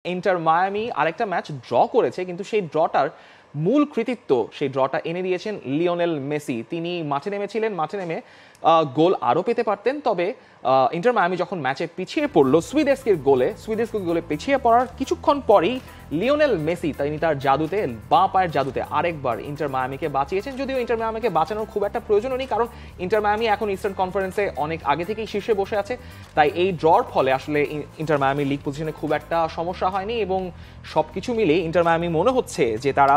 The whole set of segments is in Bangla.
ইন্টার মায়ামি আরেকটা ম্যাচ ড্র করেছে, কিন্তু সেই ড্রটার মূল কৃতিত্ব, সেই ড্রটা এনে দিয়েছেন লিওনেল মেসি। তিনি মাঠে নেমেছিলেন, মাঠে নেমে গোল আরও পেতে পারতেন, তবে ইন্টার মায়ামি যখন ম্যাচে পিছিয়ে পড়লো সুইডেস্কের গোলে পিছিয়ে পড়ার কিছুক্ষণ পরেই লিওনেল মেসি তিনি তার জাদুতে, বাঁ পায়ের জাদুতে আরেকবার ইন্টার মায়ামিকে বাঁচিয়েছেন। যদিও ইন্টার মায়ামিকে বাঁচানোর খুব একটা প্রয়োজন নেই, কারণ ইন্টার মায়ামি এখন ইস্টার্ন কনফারেন্সে অনেক আগে থেকেই শীর্ষে বসে আছে। তাই এই ড্রর ফলে আসলে ইন্টার মায়ামি লিগ পজিশনে খুব একটা সমস্যা হয়নি, এবং সবকিছু মিলে ইন্টার মায়ামি মনে হচ্ছে যে তারা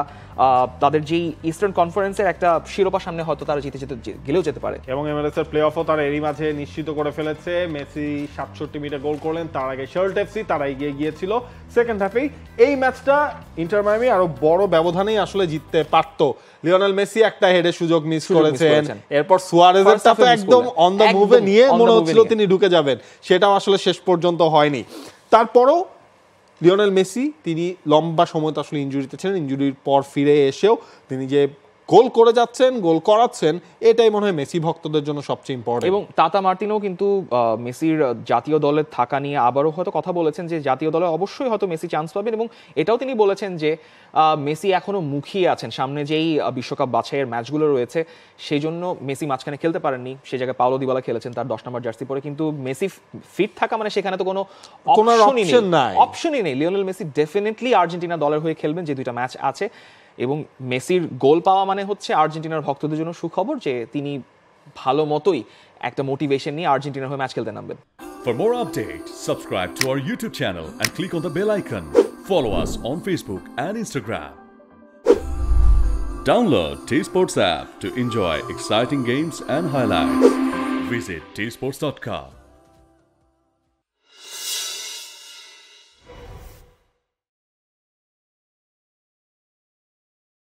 তাদের যেই ইস্টার্ন কনফারেন্সের একটা শিরোপা সামনে হয়তো তারা গেলেও যেতে পারে। এবং MLS এর প্লে অফও তারা এরই মাঝে নিশ্চিত করে ফেলেছে। মেসি 67 মিনিটে গোল করলেন, তার আগে শার্লট এফসি তারা এগিয়ে গিয়েছিল সেকেন্ড হাফেই। এই ম্যাচটা ইন্টার মায়ামি আরো বড় ব্যবধানেই আসলে জিততে পারত। লিওনেল মেসি একটা হেডের সুযোগ মিস করেছেন, এরপর সুয়ারেজেরটা তো একদম অন দ্য মুভে নিয়ে মনে হচ্ছিল তিনি ঢুকে যাবেন, সেটাও আসলে শেষ পর্যন্ত হয়নি। তারপরও লিওনেল মেসি তিনি লম্বা সময় তো আসলে ইনজুরিতে ছিলেন, ইনজুরির পর ফিরে এসেও তিনি যে গোল করে যাচ্ছেন, গোল করাচ্ছেন, এটাই মনে হয় মেসি ভক্তদের জন্য সবচেয়ে ইম্পর্টেন্ট। এবং তাতা মার্টিনো কিন্তু মেসির জাতীয় দলের থাকা নিয়ে আবারও হয়তো কথা বলেছেন যে জাতীয় দলে অবশ্যই হয়তো মেসি চান্স পাবেন, এবং এটাও তিনি বলেছেন যে মেসি এখনো মুখিয়ে আছেন, সামনে যেই বিশ্বকাপ বাছাইয়ের ম্যাচগুলো রয়েছে সেই জন্য মেসি মাঝখানে খেলতে পারেননি, সেই জায়গায় পাওলো দিবালা খেলেছেন তার 10 নম্বর জার্সি পরে, কিন্তু মেসি ফিট থাকা মানে সেখানে তো কোনো অপশনই নেই। লিওনেল মেসি ডেফিনেটলি আর্জেন্টিনা দলের হয়ে খেলবেন, যে দুইটা ম্যাচ আছে, এবং মেসির গোল পাওয়া মানে হচ্ছে আর্জেন্টিনার ভক্তদের জন্য সুখবর যে তিনি ভালো মতোই একটা মোটিভেশন নিয়ে আর্জেন্টিনার হয়ে ম্যাচ খেলতে নামবেন। For more updates, subscribe to our YouTube channel and click on the bell icon. Follow us on Facebook and Instagram. Download T-Sports app to enjoy exciting games and highlights. Visit tsports.com.